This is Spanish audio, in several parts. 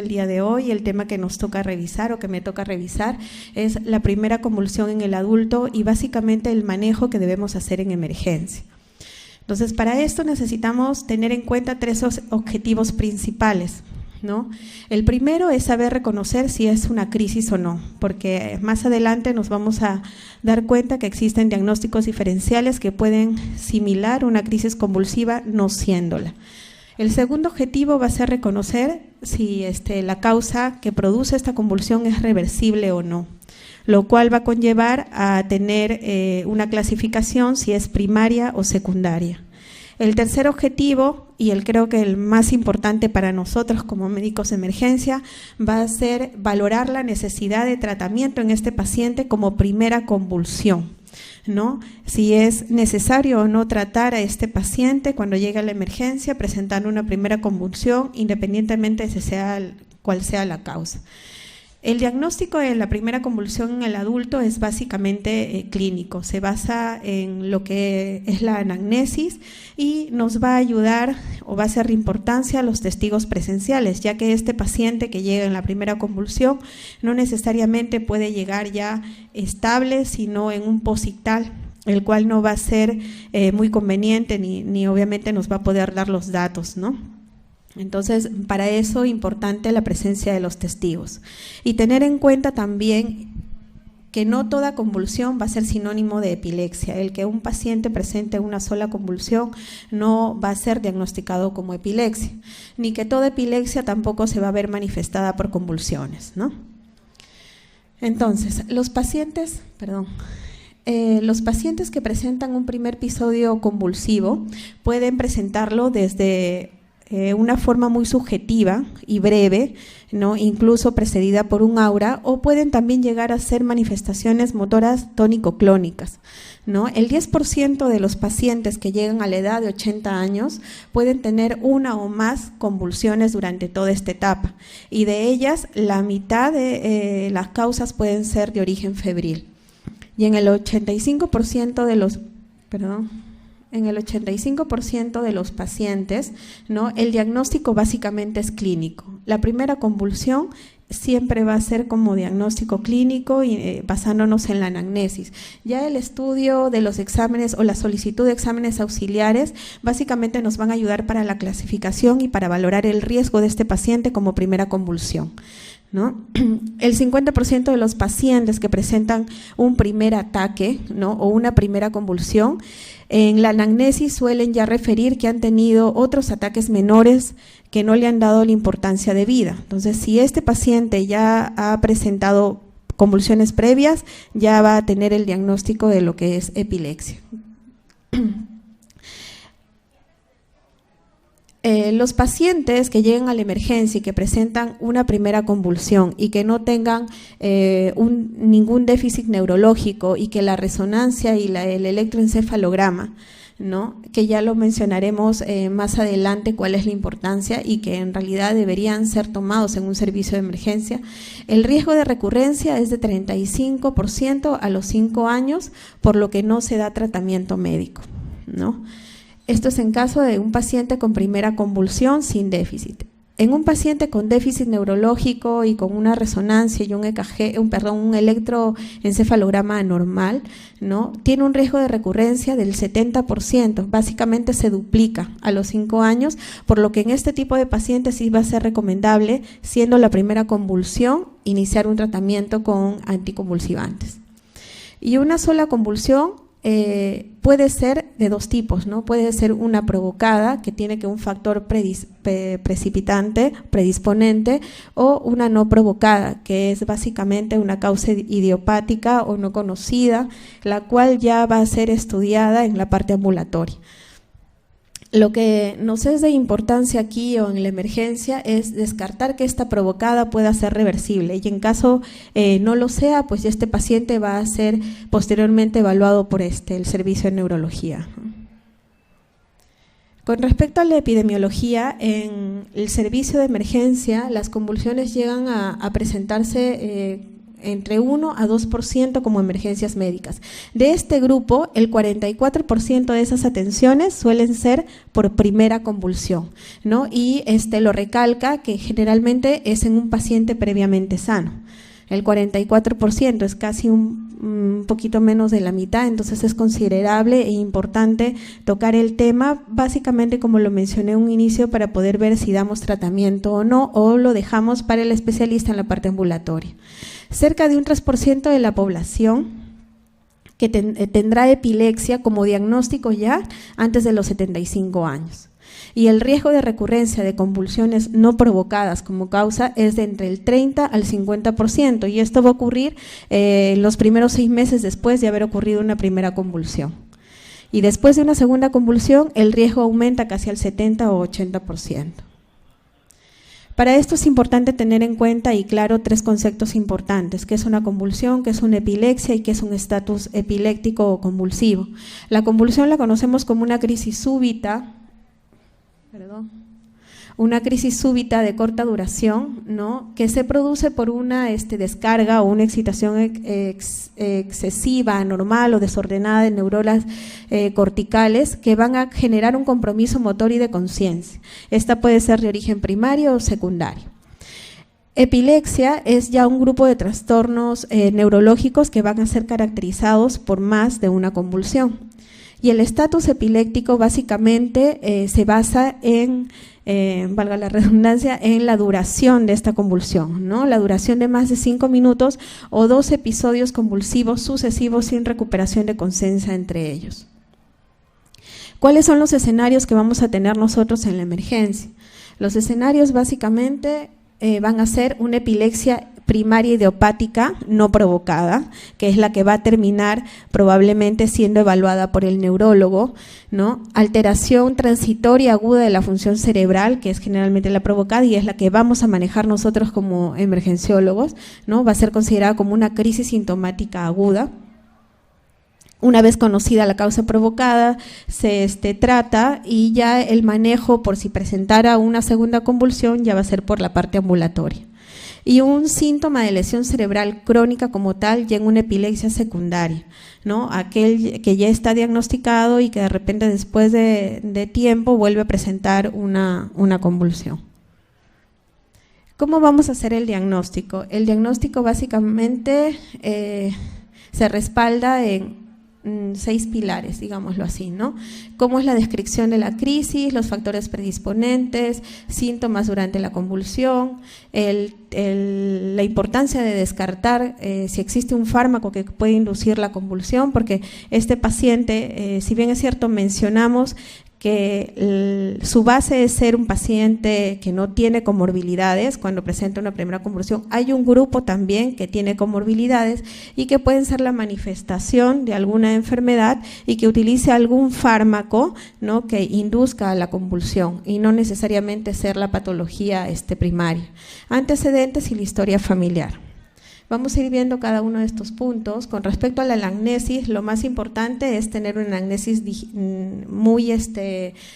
El día de hoy, el tema que nos toca revisar o que me toca revisar es la primera convulsión en el adulto y básicamente el manejo que debemos hacer en emergencia. Entonces, para esto necesitamos tener en cuenta tres objetivos principales, ¿no? El primero es saber reconocer si es una crisis o no, porque más adelante nos vamos a dar cuenta que existen diagnósticos diferenciales que pueden similar una crisis convulsiva no siéndola. El segundo objetivo va a ser reconocer si la causa que produce esta convulsión es reversible o no, lo cual va a conllevar a tener una clasificación si es primaria o secundaria. El tercer objetivo, y creo que el más importante para nosotros como médicos de emergencia, va a ser valorar la necesidad de tratamiento en este paciente como primera convulsión, ¿no? Si es necesario o no tratar a este paciente cuando llega a la emergencia presentando una primera convulsión, independientemente de cuál sea la causa. El diagnóstico de la primera convulsión en el adulto es básicamente clínico, se basa en lo que es la anamnesis y nos va a ayudar o va a ser de importancia a los testigos presenciales, ya que este paciente que llega en la primera convulsión no necesariamente puede llegar ya estable, sino en un posictal, el cual no va a ser muy conveniente ni obviamente nos va a poder dar los datos, ¿no? Entonces, para eso es importante la presencia de los testigos. Y tener en cuenta también que no toda convulsión va a ser sinónimo de epilepsia. El que un paciente presente una sola convulsión no va a ser diagnosticado como epilepsia, ni que toda epilepsia tampoco se va a ver manifestada por convulsiones, ¿no? Entonces, los pacientes que presentan un primer episodio convulsivo pueden presentarlo desde una forma muy subjetiva y breve, ¿no? Incluso precedida por un aura, o pueden también llegar a ser manifestaciones motoras tónico-clónicas, ¿no? El 10% de los pacientes que llegan a la edad de 80 años pueden tener una o más convulsiones durante toda esta etapa, y de ellas la mitad de las causas pueden ser de origen febril. Y en el 85% de los pacientes, ¿no? El diagnóstico básicamente es clínico. La primera convulsión siempre va a ser como diagnóstico clínico y basándonos en la anamnesis. Ya el estudio de los exámenes o la solicitud de exámenes auxiliares básicamente nos van a ayudar para la clasificación y para valorar el riesgo de este paciente como primera convulsión, ¿no? El 50% de los pacientes que presentan un primer ataque, ¿no? O una primera convulsión, en la anamnesis suelen ya referir que han tenido otros ataques menores que no le han dado la importancia debida. Entonces, si este paciente ya ha presentado convulsiones previas, ya va a tener el diagnóstico de lo que es epilepsia. Los pacientes que llegan a la emergencia y que presentan una primera convulsión y que no tengan ningún déficit neurológico y que la resonancia y el electroencefalograma, ¿no? Que ya lo mencionaremos más adelante cuál es la importancia y que en realidad deberían ser tomados en un servicio de emergencia, el riesgo de recurrencia es de 35% a los 5 años, por lo que no se da tratamiento médico, ¿no? Esto es en caso de un paciente con primera convulsión sin déficit. En un paciente con déficit neurológico y con una resonancia y un electroencefalograma anormal, ¿no? Tiene un riesgo de recurrencia del 70%, básicamente se duplica a los 5 años, por lo que en este tipo de pacientes sí va a ser recomendable, siendo la primera convulsión, iniciar un tratamiento con anticonvulsivantes. Y una sola convulsión puede ser de dos tipos, ¿no? Puede ser una provocada, que tiene que un factor predisponente, o una no provocada, que es básicamente una causa idiopática o no conocida, la cual ya va a ser estudiada en la parte ambulatoria. Lo que nos es de importancia aquí o en la emergencia es descartar que esta provocada pueda ser reversible, y en caso no lo sea, pues este paciente va a ser posteriormente evaluado por el servicio de neurología. Con respecto a la epidemiología, en el servicio de emergencia las convulsiones llegan a presentarse entre 1 a 2% como emergencias médicas. De este grupo, el 44% de esas atenciones suelen ser por primera convulsión, ¿no? Y lo recalca que generalmente es en un paciente previamente sano. El 44% es casi un poquito menos de la mitad, entonces es considerable e importante tocar el tema, básicamente como lo mencioné en un inicio, para poder ver si damos tratamiento o no, o lo dejamos para el especialista en la parte ambulatoria. Cerca de un 3% de la población que tendrá epilepsia como diagnóstico ya antes de los 75 años. Y el riesgo de recurrencia de convulsiones no provocadas como causa es de entre el 30 al 50%, y esto va a ocurrir los primeros 6 meses después de haber ocurrido una primera convulsión. Y después de una segunda convulsión, el riesgo aumenta casi al 70 o 80%. Para esto es importante tener en cuenta y claro 3 conceptos importantes: qué es una convulsión, qué es una epilepsia y qué es un estatus epiléptico o convulsivo. La convulsión la conocemos como una crisis súbita, una crisis súbita de corta duración, ¿no?, que se produce por una descarga o una excitación excesiva, anormal o desordenada de neuronas corticales que van a generar un compromiso motor y de conciencia. Esta puede ser de origen primario o secundario. Epilepsia es ya un grupo de trastornos neurológicos que van a ser caracterizados por más de una convulsión. Y el estatus epiléptico básicamente se basa en, valga la redundancia, en la duración de esta convulsión, ¿no? La duración de más de 5 minutos o 2 episodios convulsivos sucesivos sin recuperación de conciencia entre ellos. ¿Cuáles son los escenarios que vamos a tener nosotros en la emergencia? Los escenarios básicamente van a ser una epilepsia primaria idiopática no provocada, que es la que va a terminar probablemente siendo evaluada por el neurólogo, ¿no? Alteración transitoria aguda de la función cerebral, que es generalmente la provocada y es la que vamos a manejar nosotros como emergenciólogos, ¿no? Va a ser considerada como una crisis sintomática aguda. Una vez conocida la causa provocada, se trata, y ya el manejo por si presentara una segunda convulsión ya va a ser por la parte ambulatoria. Y un síntoma de lesión cerebral crónica como tal ya en una epilepsia secundaria, ¿no? Aquel que ya está diagnosticado y que de repente después de tiempo vuelve a presentar una convulsión. ¿Cómo vamos a hacer el diagnóstico? El diagnóstico básicamente se respalda en 6 pilares, digámoslo así, ¿no? ¿Cómo es la descripción de la crisis, los factores predisponentes, síntomas durante la convulsión, la importancia de descartar si existe un fármaco que puede inducir la convulsión? Porque este paciente, si bien es cierto, mencionamos que su base es ser un paciente que no tiene comorbilidades cuando presenta una primera convulsión, hay un grupo también que tiene comorbilidades y que pueden ser la manifestación de alguna enfermedad y que utilice algún fármaco, ¿no?, que induzca a la convulsión y no necesariamente ser la patología primaria. Antecedentes y la historia familiar. Vamos a ir viendo cada uno de estos puntos. Con respecto a la anamnesis, lo más importante es tener una anamnesis muy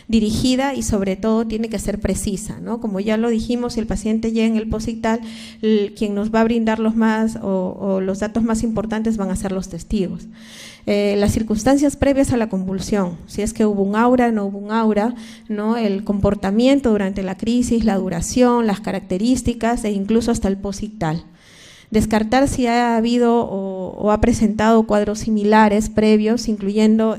dirigida y sobre todo tiene que ser precisa, ¿no? Como ya lo dijimos, si el paciente llega en el posictal, quien nos va a brindar los datos más importantes van a ser los testigos. Las circunstancias previas a la convulsión, si es que hubo un aura, no hubo un aura, ¿no? El comportamiento durante la crisis, la duración, las características e incluso hasta el posictal. Descartar si ha habido o ha presentado cuadros similares previos, incluyendo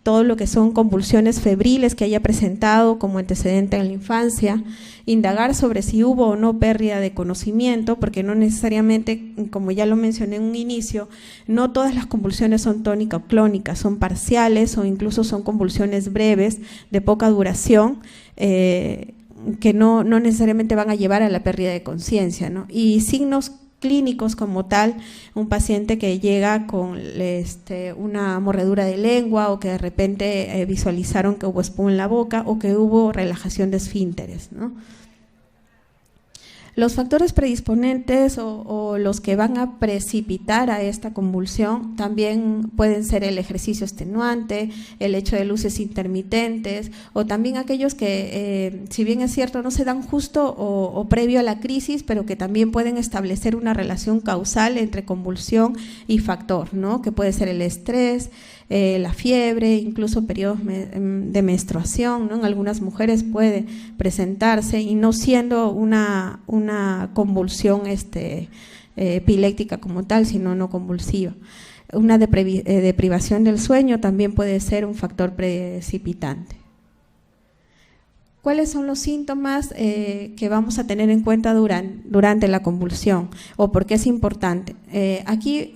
todo lo que son convulsiones febriles que haya presentado como antecedente en la infancia. Indagar sobre si hubo o no pérdida de conocimiento, porque no necesariamente, como ya lo mencioné en un inicio, no todas las convulsiones son tónicas o clónicas, son parciales o incluso son convulsiones breves de poca duración, que no necesariamente van a llevar a la pérdida de conciencia, ¿no? Y signos clínicos como tal, un paciente que llega con una mordedura de lengua o que de repente visualizaron que hubo espuma en la boca o que hubo relajación de esfínteres, ¿no? Los factores predisponentes o los que van a precipitar a esta convulsión también pueden ser el ejercicio extenuante, el hecho de luces intermitentes o también aquellos que, si bien es cierto, no se dan justo o previo a la crisis, pero que también pueden establecer una relación causal entre convulsión y factor, ¿no? Que puede ser el estrés, la fiebre, incluso periodos de menstruación, ¿no? En algunas mujeres puede presentarse y no siendo una convulsión epiléptica como tal, sino no convulsiva. Una deprivación del sueño también puede ser un factor precipitante. ¿Cuáles son los síntomas que vamos a tener en cuenta durante la convulsión o por qué es importante? Aquí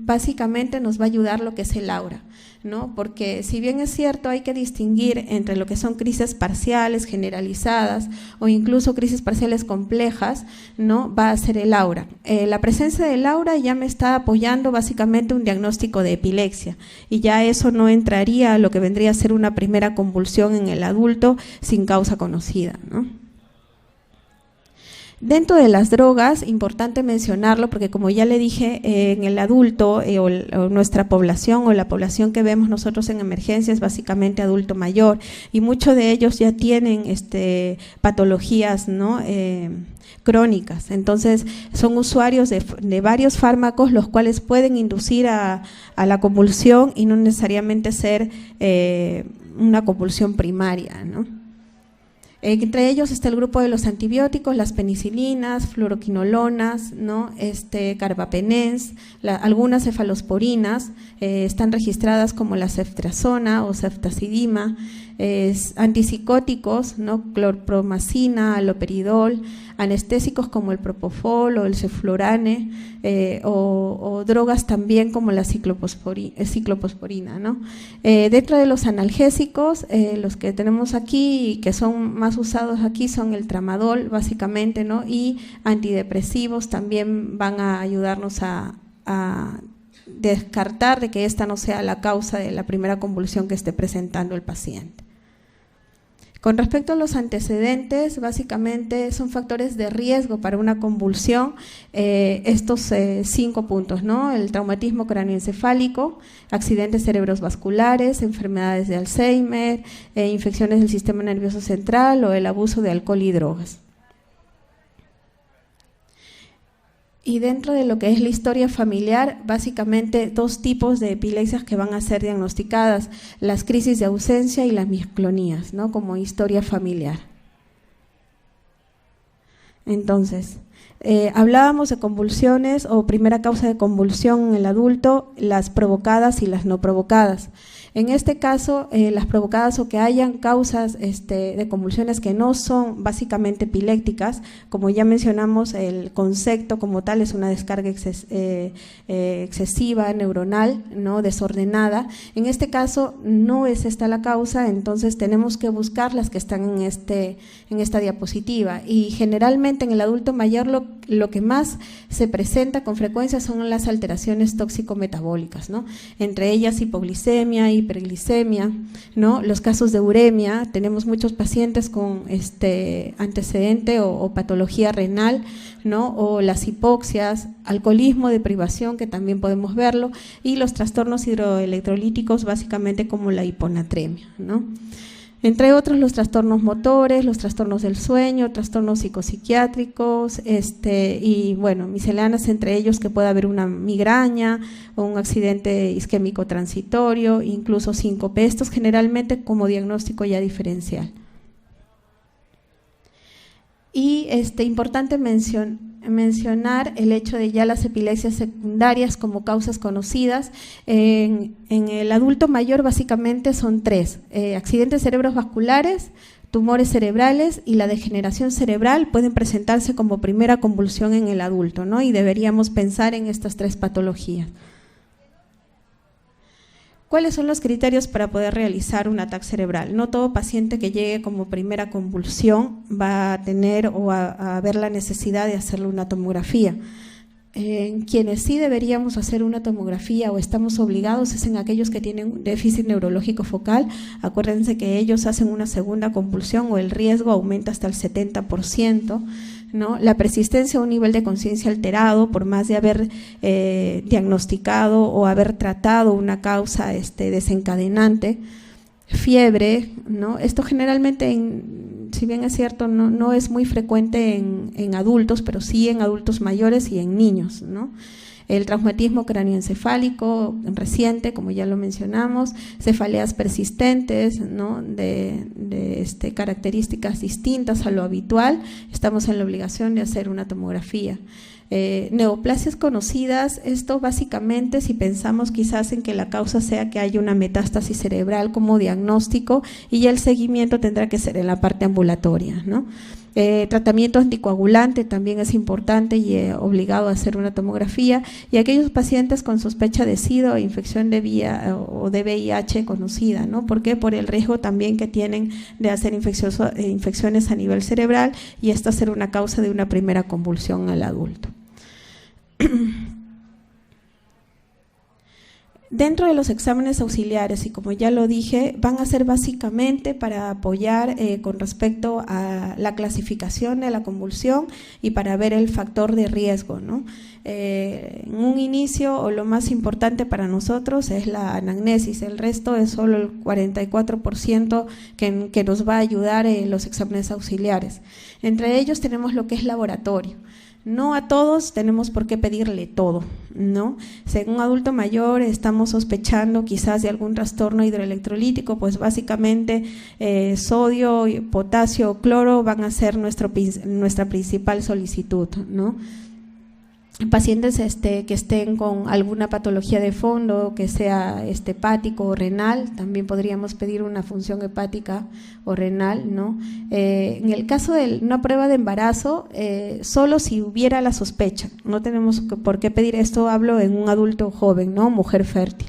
básicamente nos va a ayudar lo que es el aura, ¿no? Porque si bien es cierto hay que distinguir entre lo que son crisis parciales, generalizadas o incluso crisis parciales complejas, ¿no? Va a ser el aura. La presencia del aura ya me está apoyando básicamente un diagnóstico de epilepsia y ya eso no entraría a lo que vendría a ser una primera convulsión en el adulto sin causa conocida, ¿no? Dentro de las drogas, importante mencionarlo porque como ya le dije, en el adulto o nuestra población o la población que vemos nosotros en emergencia es básicamente adulto mayor y muchos de ellos ya tienen patologías, ¿no? Crónicas, entonces son usuarios de varios fármacos los cuales pueden inducir a la convulsión y no necesariamente ser una convulsión primaria, ¿no? Entre ellos está el grupo de los antibióticos, las penicilinas, fluoroquinolonas, ¿no? Carbapenens, algunas cefalosporinas están registradas como la ceftriaxona o ceftazidima, antipsicóticos, ¿no? Clorpromacina, haloperidol, anestésicos como el propofol o el ceflorane o drogas también como la cicloposporina, ¿no? Dentro de los analgésicos, los que tenemos aquí y que son más usados aquí son el tramadol básicamente, ¿no? Y antidepresivos también van a ayudarnos a descartar de que esta no sea la causa de la primera convulsión que esté presentando el paciente. Con respecto a los antecedentes, básicamente son factores de riesgo para una convulsión, estos 5 puntos, ¿no? El traumatismo cráneoencefálico, accidentes cerebrovasculares, enfermedades de Alzheimer, infecciones del sistema nervioso central o el abuso de alcohol y drogas. Y dentro de lo que es la historia familiar, básicamente 2 tipos de epilepsias que van a ser diagnosticadas, las crisis de ausencia y las miclonías, ¿no? Como historia familiar. Entonces, hablábamos de convulsiones o primera causa de convulsión en el adulto, las provocadas y las no provocadas. En este caso, las provocadas o que hayan causas de convulsiones que no son básicamente epilépticas, como ya mencionamos, el concepto como tal es una descarga excesiva neuronal, ¿no? Desordenada. En este caso no es esta la causa, entonces tenemos que buscar las que están en esta diapositiva. Y generalmente en el adulto mayor lo que más se presenta con frecuencia son las alteraciones tóxico-metabólicas, ¿no? Entre ellas hipoglicemia, hiperglicemia, ¿no? Los casos de uremia, tenemos muchos pacientes con antecedente o patología renal, ¿no? O las hipoxias, alcoholismo, deprivación, que también podemos verlo, y los trastornos hidroelectrolíticos, básicamente como la hiponatremia, ¿no? Entre otros los trastornos motores, los trastornos del sueño, trastornos psicopsiquiátricos, y bueno, misceláneas entre ellos que puede haber una migraña o un accidente isquémico transitorio, incluso síncope, estos generalmente como diagnóstico ya diferencial. Y importante mencionar el hecho de ya las epilepsias secundarias como causas conocidas. En el adulto mayor básicamente son 3, accidentes cerebrovasculares, tumores cerebrales y la degeneración cerebral pueden presentarse como primera convulsión en el adulto, ¿no? Y deberíamos pensar en estas 3 patologías. ¿Cuáles son los criterios para poder realizar un ataque cerebral? No todo paciente que llegue como primera convulsión va a tener o a ver la necesidad de hacerle una tomografía. En quienes sí deberíamos hacer una tomografía o estamos obligados es en aquellos que tienen déficit neurológico focal. Acuérdense que ellos hacen una segunda convulsión o el riesgo aumenta hasta el 70%, ¿no? La persistencia a un nivel de conciencia alterado por más de haber diagnosticado o haber tratado una causa desencadenante, fiebre, ¿no? Esto generalmente, si bien es cierto, no es muy frecuente en adultos, pero sí en adultos mayores y en niños, ¿no? El traumatismo cráneoencefálico reciente, como ya lo mencionamos, cefaleas persistentes, ¿no? de características distintas a lo habitual, estamos en la obligación de hacer una tomografía. Neoplasias conocidas, esto básicamente si pensamos quizás en que la causa sea que haya una metástasis cerebral como diagnóstico y ya el seguimiento tendrá que ser en la parte ambulatoria, ¿no? Tratamiento anticoagulante también es importante y obligado a hacer una tomografía, y aquellos pacientes con sospecha de SIDA o infección de vía o de VIH conocida, ¿no? ¿Por qué? Por el riesgo también que tienen de hacer infecciones a nivel cerebral y esta ser una causa de una primera convulsión al adulto. Dentro de los exámenes auxiliares, y como ya lo dije, van a ser básicamente para apoyar con respecto a la clasificación de la convulsión y para ver el factor de riesgo, ¿no? En un inicio, o lo más importante para nosotros es la anamnesis, el resto es solo el 44% que nos va a ayudar en los exámenes auxiliares. Entre ellos tenemos lo que es laboratorio. No a todos tenemos por qué pedirle todo, ¿no? Si en un adulto mayor estamos sospechando quizás de algún trastorno hidroelectrolítico, pues básicamente sodio, potasio o cloro van a ser nuestra principal solicitud, ¿no? Pacientes que estén con alguna patología de fondo, que sea hepático o renal, también podríamos pedir una función hepática o renal, ¿no? En el caso de una prueba de embarazo, solo si hubiera la sospecha, no tenemos por qué pedir esto, hablo en un adulto joven, ¿no? Mujer fértil.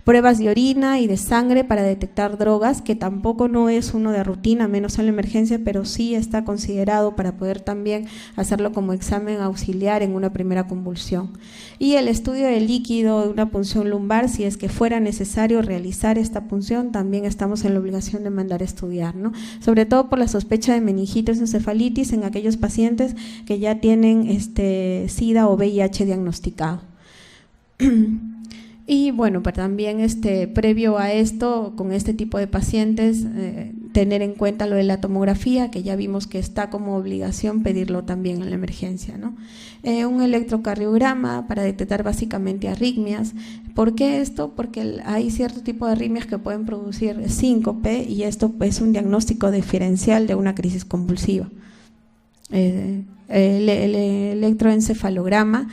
Pruebas de orina y de sangre para detectar drogas, que tampoco no es uno de rutina, menos en la emergencia, pero sí está considerado para poder también hacerlo como examen auxiliar en una primera convulsión. Y el estudio del líquido de una punción lumbar, si es que fuera necesario realizar esta punción, también estamos en la obligación de mandar a estudiar, ¿no? Sobre todo por la sospecha de meningitis o encefalitis en aquellos pacientes que ya tienen SIDA o VIH diagnosticado. Y bueno, pero también previo a esto, con este tipo de pacientes, tener en cuenta lo de la tomografía, que ya vimos que está como obligación pedirlo también en la emergencia, ¿no? Un electrocardiograma para detectar básicamente arritmias. ¿Por qué esto? Porque hay cierto tipo de arritmias que pueden producir síncope y esto es un diagnóstico diferencial de una crisis convulsiva. El electroencefalograma,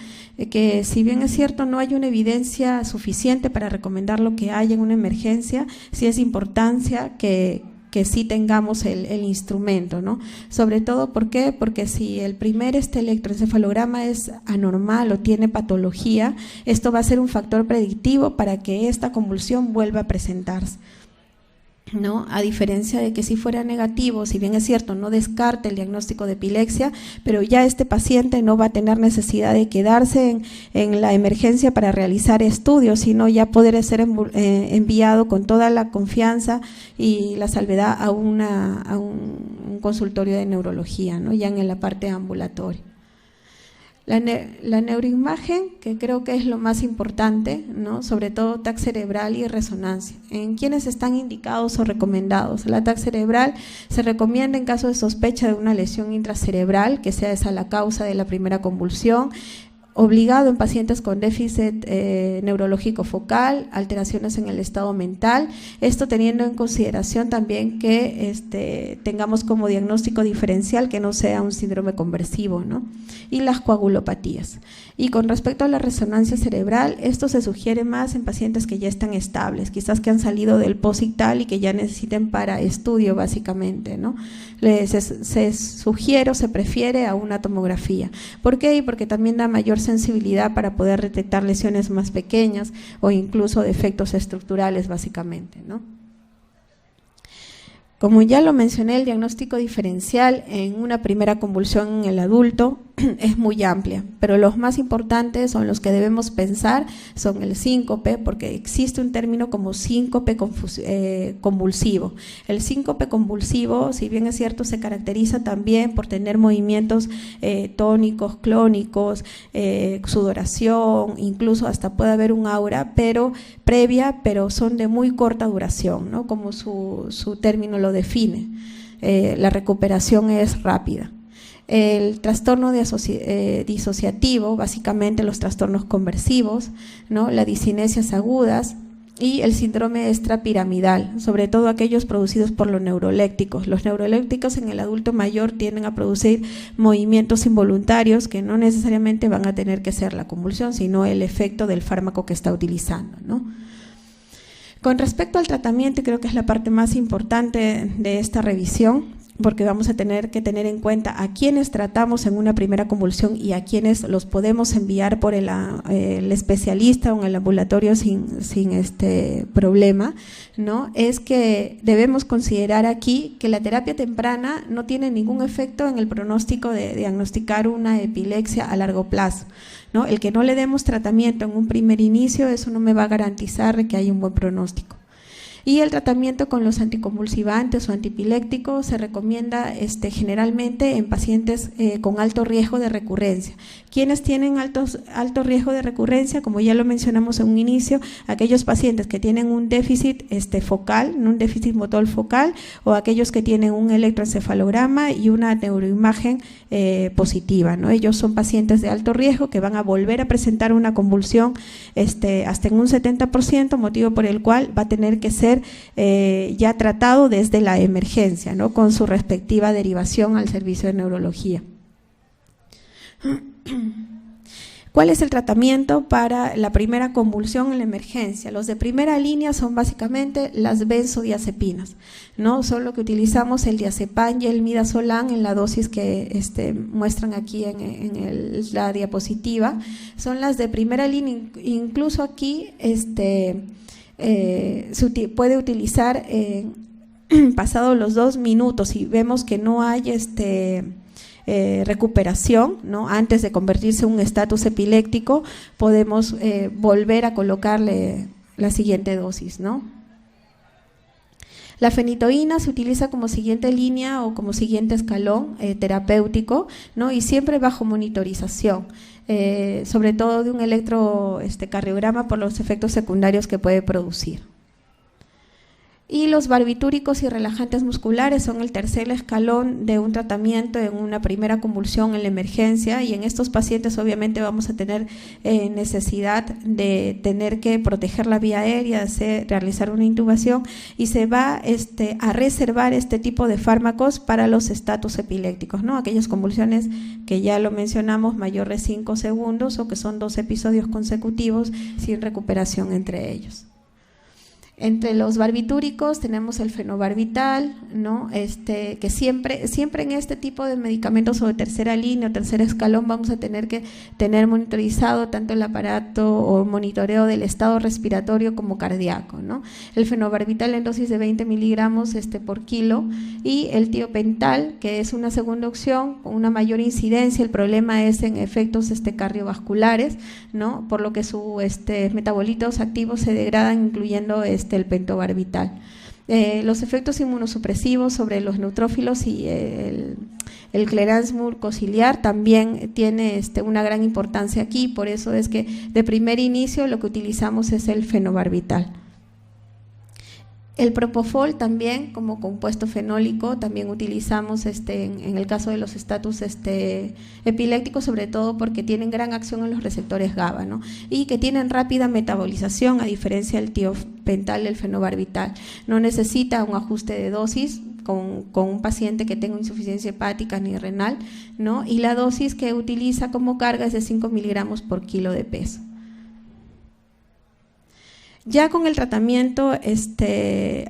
que si bien es cierto no hay una evidencia suficiente para recomendar lo que hay en una emergencia, sí es importancia que sí tengamos el instrumento, ¿no? Sobre todo, ¿por qué? Porque si el primer electroencefalograma es anormal o tiene patología, esto va a ser un factor predictivo para que esta convulsión vuelva a presentarse, ¿no? A diferencia de que si fuera negativo, si bien es cierto, no descarte el diagnóstico de epilepsia, pero ya este paciente no va a tener necesidad de quedarse en la emergencia para realizar estudios, sino ya poder ser enviado con toda la confianza y la salvedad a un consultorio de neurología, ¿no? Ya en la parte ambulatoria. La neuroimagen, que creo que es lo más importante, ¿no? Sobre todo TAC cerebral y resonancia. ¿En quiénes están indicados o recomendados? La TAC cerebral se recomienda en caso de sospecha de una lesión intracerebral, que sea esa la causa de la primera convulsión, obligado en pacientes con déficit neurológico focal, alteraciones en el estado mental, esto teniendo en consideración también que tengamos como diagnóstico diferencial que no sea un síndrome conversivo, ¿no? Y las coagulopatías. Y con respecto a la resonancia cerebral, esto se sugiere más en pacientes que ya están estables, quizás que han salido del posictal y que ya necesiten para estudio básicamente, ¿no? Se sugiere o se prefiere a una tomografía. ¿Por qué? Porque también da mayor sensibilidad para poder detectar lesiones más pequeñas o incluso defectos estructurales básicamente, ¿no? Como ya lo mencioné, el diagnóstico diferencial en una primera convulsión en el adulto es muy amplia, pero los más importantes son los que debemos pensar, son el síncope, porque existe un término como síncope convulsivo. El síncope convulsivo, si bien es cierto, se caracteriza también por tener movimientos tónicos, clónicos, sudoración, incluso hasta puede haber un aura, pero previa, pero son de muy corta duración, ¿no? Como su término lo define. La recuperación es rápida. El trastorno disociativo, básicamente los trastornos conversivos, ¿no? Las discinesias agudas y el síndrome extrapiramidal, sobre todo aquellos producidos por los neurolépticos. Los neurolépticos en el adulto mayor tienden a producir movimientos involuntarios que no necesariamente van a tener que ser la convulsión, sino el efecto del fármaco que está utilizando, ¿no? Con respecto al tratamiento, creo que es la parte más importante de esta revisión, porque vamos a tener que tener en cuenta a quienes tratamos en una primera convulsión y a quienes los podemos enviar por el especialista o en el ambulatorio sin problema, ¿no? Es que debemos considerar aquí que la terapia temprana no tiene ningún efecto en el pronóstico de diagnosticar una epilepsia a largo plazo, ¿no? El que no le demos tratamiento en un primer inicio, eso no me va a garantizar que haya un buen pronóstico. Y el tratamiento con los anticonvulsivantes o antipilépticos se recomienda generalmente en pacientes con alto riesgo de recurrencia. ¿Quiénes tienen alto riesgo de recurrencia? Como ya lo mencionamos en un inicio, aquellos pacientes que tienen un déficit focal, un déficit motor focal, o aquellos que tienen un electroencefalograma y una neuroimagen positiva, ¿no? Ellos son pacientes de alto riesgo que van a volver a presentar una convulsión hasta en un 70%, motivo por el cual va a tener que ser ya tratado desde la emergencia, ¿no? Con su respectiva derivación al servicio de neurología. ¿Cuál es el tratamiento para la primera convulsión en la emergencia? Los de primera línea son básicamente las benzodiazepinas, ¿no? Solo que utilizamos el diazepam y el midazolam en la dosis que muestran aquí en la diapositiva. Son las de primera línea, incluso aquí se puede utilizar pasados los 2 minutos y vemos que no hay recuperación, ¿no? Antes de convertirse en un estatus epiléptico, podemos volver a colocarle la siguiente dosis, ¿no? La fenitoína se utiliza como siguiente línea o como siguiente escalón terapéutico, ¿no? Y siempre bajo monitorización, sobre todo de un electrocardiograma por los efectos secundarios que puede producir. Y los barbitúricos y relajantes musculares son el tercer escalón de un tratamiento en una primera convulsión en la emergencia, y en estos pacientes obviamente vamos a tener necesidad de tener que proteger la vía aérea, realizar una intubación, y se va a reservar este tipo de fármacos para los estatus epilépticos, ¿no? Aquellas convulsiones que ya lo mencionamos, mayor de 5 segundos o que son 2 episodios consecutivos sin recuperación entre ellos. Entre los barbitúricos tenemos el fenobarbital, ¿no? Que siempre en este tipo de medicamentos o de tercera línea o tercer escalón vamos a tener que tener monitorizado tanto el aparato o monitoreo del estado respiratorio como cardíaco, ¿no? El fenobarbital en dosis de 20 miligramos por kilo, y el tiopental, que es una segunda opción con una mayor incidencia. El problema es en efectos cardiovasculares, ¿no? Por lo que sus metabolitos activos se degradan, incluyendo el pentobarbital. Los efectos inmunosupresivos sobre los neutrófilos y el clearance mucociliar también tiene una gran importancia aquí, por eso es que de primer inicio lo que utilizamos es el fenobarbital. El propofol también como compuesto fenólico también utilizamos en el caso de los estatus epilépticos, sobre todo porque tienen gran acción en los receptores GABA, ¿no? Y que tienen rápida metabolización, a diferencia del tiopental, el fenobarbital. No necesita un ajuste de dosis con un paciente que tenga insuficiencia hepática ni renal, ¿no? Y la dosis que utiliza como carga es de 5 miligramos por kilo de peso. Ya con el tratamiento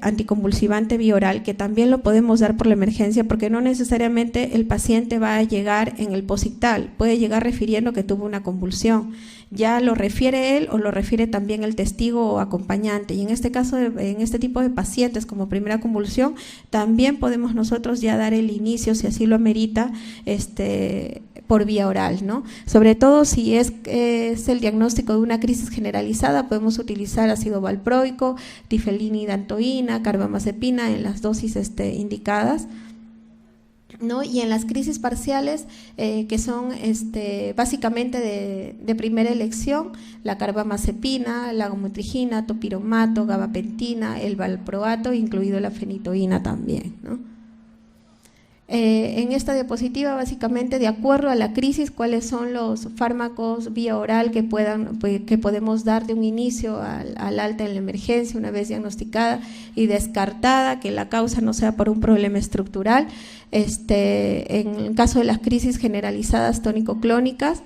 anticonvulsivante bioral, que también lo podemos dar por la emergencia, porque no necesariamente el paciente va a llegar en el posictal, puede llegar refiriendo que tuvo una convulsión, ya lo refiere él o lo refiere también el testigo o acompañante. Y en este caso, en este tipo de pacientes como primera convulsión, también podemos nosotros ya dar el inicio, si así lo amerita, por vía oral, ¿no? Sobre todo si es el diagnóstico de una crisis generalizada, podemos utilizar ácido valproico, difenilidantoína, carbamazepina en las dosis indicadas, ¿no? Y en las crisis parciales, que son básicamente de primera elección, la carbamazepina, la gometrigina, topiromato, gabapentina, el valproato, incluido la fenitoína también, ¿no? En esta diapositiva, básicamente, de acuerdo a la crisis, cuáles son los fármacos vía oral que podemos dar de un inicio al alta en la emergencia, una vez diagnosticada y descartada que la causa no sea por un problema estructural. En el caso de las crisis generalizadas tónico-clónicas,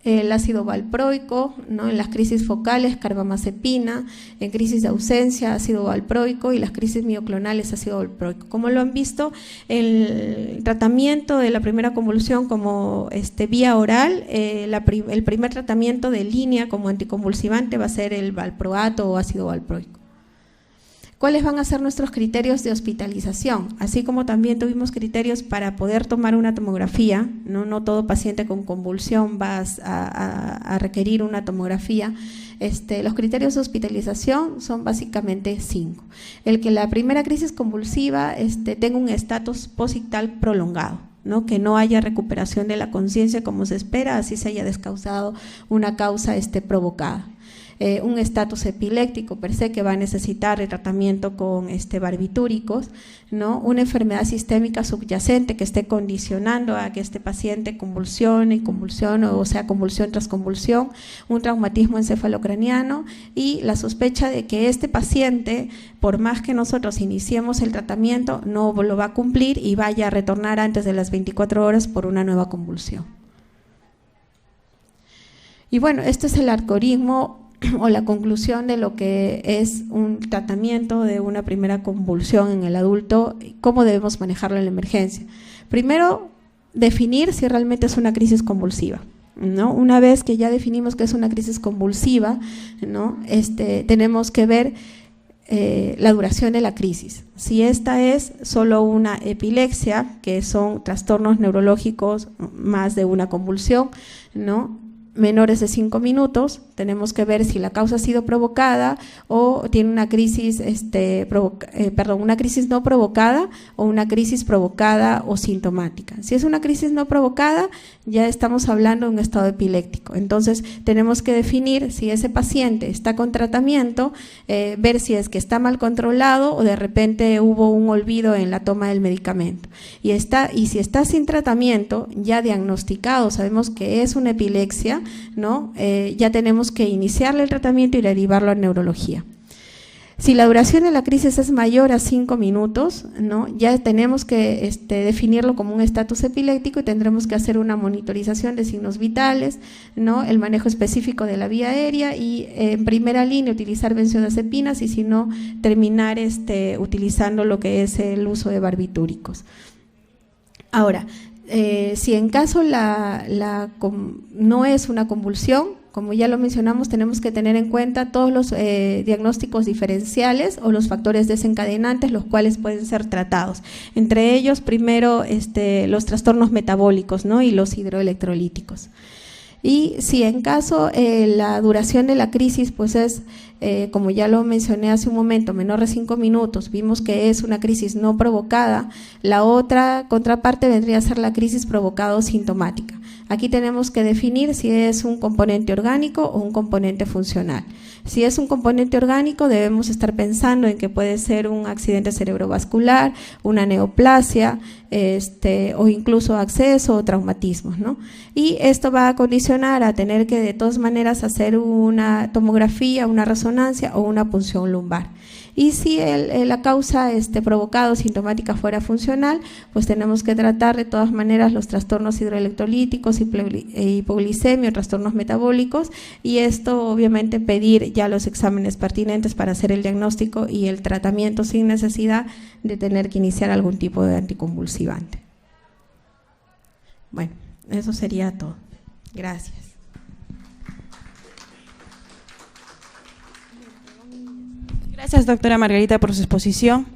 el ácido valproico, ¿no? En las crisis focales, carbamazepina, en crisis de ausencia, ácido valproico, y las crisis mioclonales, ácido valproico. Como lo han visto, el tratamiento de la primera convulsión como vía oral, el primer tratamiento de línea como anticonvulsivante va a ser el valproato o ácido valproico. ¿Cuáles van a ser nuestros criterios de hospitalización? Así como también tuvimos criterios para poder tomar una tomografía, no todo paciente con convulsión va a requerir una tomografía. Los criterios de hospitalización son básicamente 5. El que la primera crisis convulsiva tenga un estatus posictal prolongado, ¿no? Que no haya recuperación de la conciencia como se espera, así se haya descausado una causa provocada. Un estatus epiléptico per se que va a necesitar el tratamiento con barbitúricos, ¿no? Una enfermedad sistémica subyacente que esté condicionando a que este paciente convulsione, o sea, convulsión tras convulsión, un traumatismo encefalocraniano y la sospecha de que este paciente, por más que nosotros iniciemos el tratamiento, no lo va a cumplir y vaya a retornar antes de las 24 horas por una nueva convulsión. Y bueno, este es el algoritmo o la conclusión de lo que es un tratamiento de una primera convulsión en el adulto, cómo debemos manejarlo en la emergencia. Primero, definir si realmente es una crisis convulsiva, ¿no? Una vez que ya definimos que es una crisis convulsiva, ¿no? Tenemos que ver la duración de la crisis. Si esta es solo una epilepsia, que son trastornos neurológicos más de una convulsión, ¿no? Menores de 5 minutos, tenemos que ver si la causa ha sido provocada o tiene una crisis, una crisis no provocada o una crisis provocada o sintomática. Si es una crisis no provocada, ya estamos hablando de un estado epiléptico. Entonces, tenemos que definir si ese paciente está con tratamiento, ver si es que está mal controlado o de repente hubo un olvido en la toma del medicamento. Y si está sin tratamiento, ya diagnosticado, sabemos que es una epilepsia, ¿no? Ya tenemos que iniciarle el tratamiento y derivarlo a neurología. Si la duración de la crisis es mayor a 5 minutos, ¿no? Ya tenemos que definirlo como un estatus epiléptico y tendremos que hacer una monitorización de signos vitales, ¿no? El manejo específico de la vía aérea y en primera línea utilizar benzodiazepinas y si no, terminar utilizando lo que es el uso de barbitúricos. Ahora, si en caso no es una convulsión, como ya lo mencionamos, tenemos que tener en cuenta todos los diagnósticos diferenciales o los factores desencadenantes, los cuales pueden ser tratados. Entre ellos, primero, los trastornos metabólicos, ¿no? Y los hidroelectrolíticos. Y si en caso la duración de la crisis pues es, como ya lo mencioné hace un momento, menor de 5 minutos, vimos que es una crisis no provocada, la otra contraparte vendría a ser la crisis provocada o sintomática. Aquí tenemos que definir si es un componente orgánico o un componente funcional. Si es un componente orgánico, debemos estar pensando en que puede ser un accidente cerebrovascular, una neoplasia, o incluso acceso o traumatismos, ¿no? Y esto va a condicionar a tener que de todas maneras hacer una tomografía, una resonancia o una punción lumbar. Y si la causa provocada o sintomática fuera funcional, pues tenemos que tratar de todas maneras los trastornos hidroelectrolíticos, hipoglicemia o trastornos metabólicos, y esto obviamente pedir ya los exámenes pertinentes para hacer el diagnóstico y el tratamiento sin necesidad de tener que iniciar algún tipo de anticonvulsivante. Bueno, eso sería todo. Gracias. Gracias, doctora Margarita, por su exposición.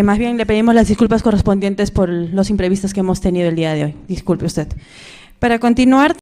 Más bien le pedimos las disculpas correspondientes por los imprevistos que hemos tenido el día de hoy. Disculpe usted. Para continuar…